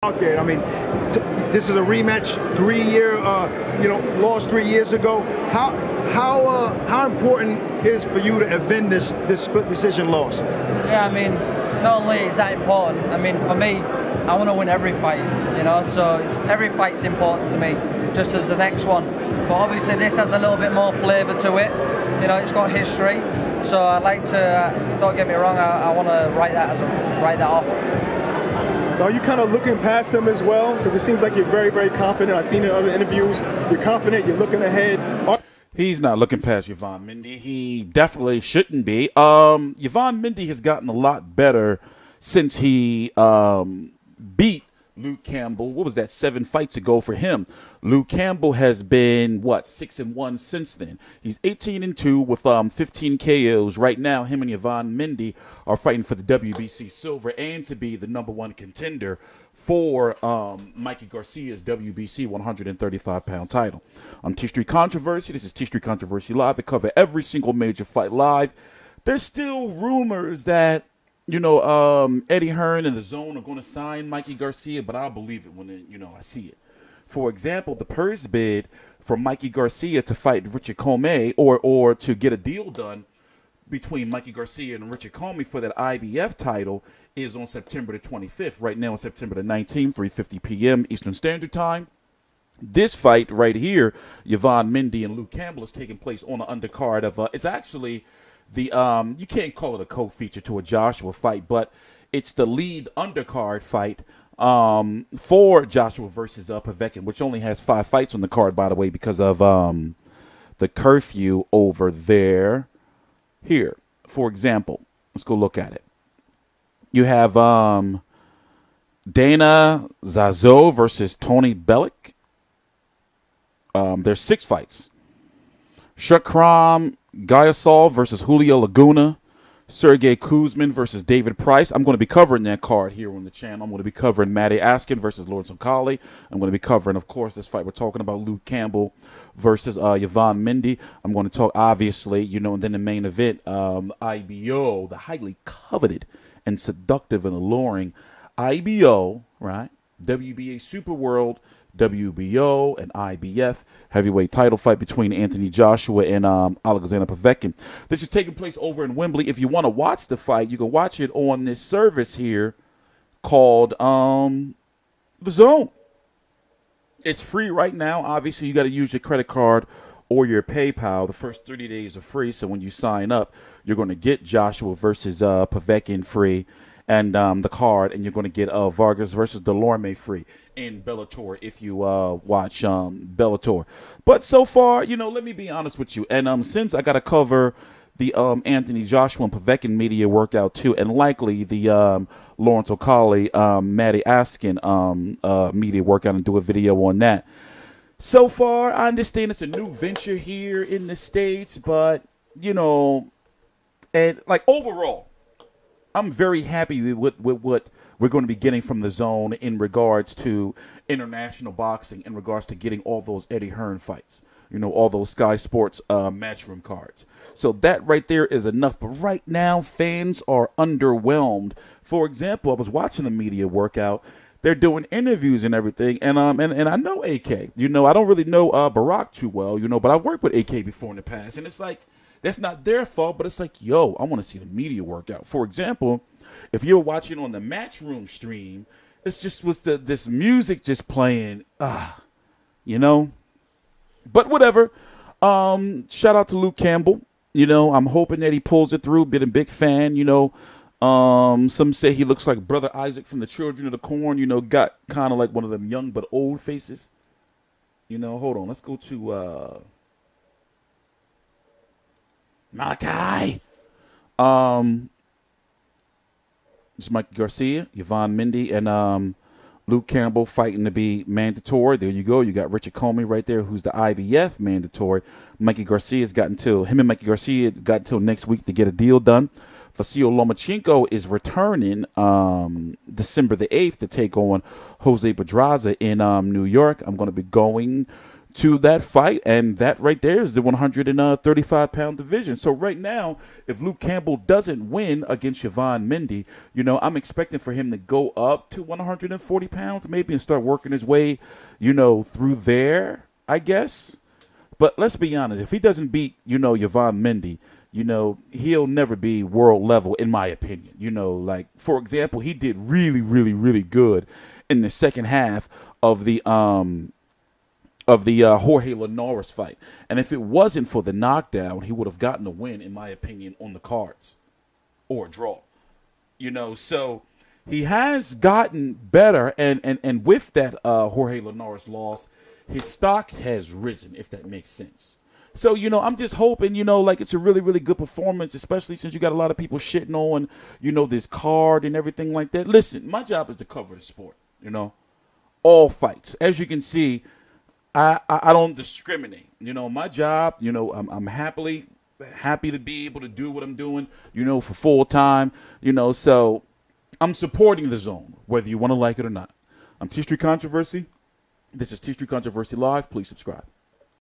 out there. I mean, this is a rematch, 3-year, lost 3 years ago. How important is for you to avenge this split decision loss? Yeah, I mean, not only is that important. I mean, for me, I want to win every fight. So every fight's important to me, just as the next one. But obviously, this has a little bit more flavour to it. It's got history. So I'd like to. Don't get me wrong. I want to write that off. Are you kind of looking past him as well? Because it seems like you're very, very confident. I've seen it in other interviews. You're confident. You're looking ahead. He's not looking past Yvan Mendy. He definitely shouldn't be. Yvan Mendy has gotten a lot better since he beat Luke Campbell. What was that, 7 fights ago for him? Luke Campbell has been, 6-1 since then. He's 18-2 with 15 KOs. Right now, him and Yvan Mendy are fighting for the WBC Silver and to be the #1 contender for Mikey Garcia's WBC 135-pound title. I'm TstreeT Controversy. This is TstreeT Controversy Live. I cover every single major fight live. There's still rumors that Eddie Hearn and the DAZN are going to sign Mikey Garcia, but I'll believe it when I see it. For example, the purse bid for Mikey Garcia to fight Richard Commey or to get a deal done between Mikey Garcia and Richard Commey for that IBF title is on September the 25th. Right now, on September the 19th, 3:50 p.m. Eastern Standard Time. This fight right here, Yvan Mendy and Luke Campbell, is taking place on the undercard of it's actually the you can't call it a co-feature to a Joshua fight, but it's the lead undercard fight for Joshua versus Povetkin, which only has 5 fights on the card, by the way, because of the curfew over there. Here, for example, let's go look at it. You have Dana Zazo versus Tony Bellic. There's 6 fights. Shukram Gayasov versus Julio Laguna. Sergey Kuzmin versus David Price. I'm going to be covering that card here on the channel. I'm going to be covering Matty Askin versus Lawrence O'Colly. I'm going to be covering, of course, this fight we're talking about, Luke Campbell versus Yvan Mendy. I'm going to talk, obviously, and then the main event, IBO, the highly coveted and seductive and alluring IBO, right? WBA Super World, WBO and IBF heavyweight title fight between Anthony Joshua and Alexander Povetkin. This is taking place over in Wembley. If you want to watch the fight, you can watch it on this service here called DAZN. It's free right now. Obviously, you got to use your credit card or your PayPal. The first 30 days are free, so when you sign up, you're going to get Joshua versus Povetkin free. And the card, and you're going to get Vargas versus Delorme free in Bellator if you watch Bellator. But so far, let me be honest with you. And since I got to cover the Anthony Joshua and Povetkin media workout too, and likely the Lawrence O'Colly, Matty Askin media workout and do a video on that. So far, I understand it's a new venture here in the States, but, and like overall, I'm very happy with what we're going to be getting from the DAZN in regards to international boxing, in regards to getting all those Eddie Hearn fights, all those Sky Sports matchroom cards. So that right there is enough. But right now, fans are underwhelmed. For example, I was watching the media workout. They're doing interviews and everything, and I know AK. I don't really know Barack too well, but I've worked with AK before in the past, and it's like, that's not their fault, but it's like, yo, I want to see the media workout. For example, if you're watching on the Matchroom stream, it's just this music just playing, But whatever. Shout out to Luke Campbell. I'm hoping that he pulls it through. Been a big fan. Some say he looks like Brother Isaac from the Children of the Corn. Got kind of like one of them young but old faces. Hold on. Let's go to Malachi. It's Mikey Garcia, Yvan Mendy, and Luke Campbell fighting to be mandatory. There you go. You got Richard Commey right there, who's the IBF mandatory. him and Mikey Garcia got until next week to get a deal done. Vasil Lomachenko is returning December the 8th to take on Jose Pedraza in New York. I'm going to be going to that fight, and that right there is the 135-pound division. So right now, if Luke Campbell doesn't win against Yvan Mendy, you know, I'm expecting for him to go up to 140 pounds maybe and start working his way, you know, through there, I guess. But let's be honest, if he doesn't beat, you know, Yvan Mendy, you know, he'll never be world level, in my opinion. You know, like, for example, he did really, really, really good in the second half of the Jorge Linares fight. And if it wasn't for the knockdown, he would have gotten a win, in my opinion, on the cards or a draw. You know, so he has gotten better, and with that Jorge Linares loss, his stock has risen, if that makes sense. So, you know, I'm just hoping, you know, like, it's a really, really good performance, especially since you got a lot of people shitting on, you know, this card and everything like that. Listen, my job is to cover the sport, you know, all fights. As you can see, I don't discriminate. You know, my job, you know, I'm happy to be able to do what I'm doing, you know, for full time, you know, so I'm supporting the zone, whether you want to like it or not. I'm TstreeT Controversy. This is TstreeT Controversy Live. Please subscribe.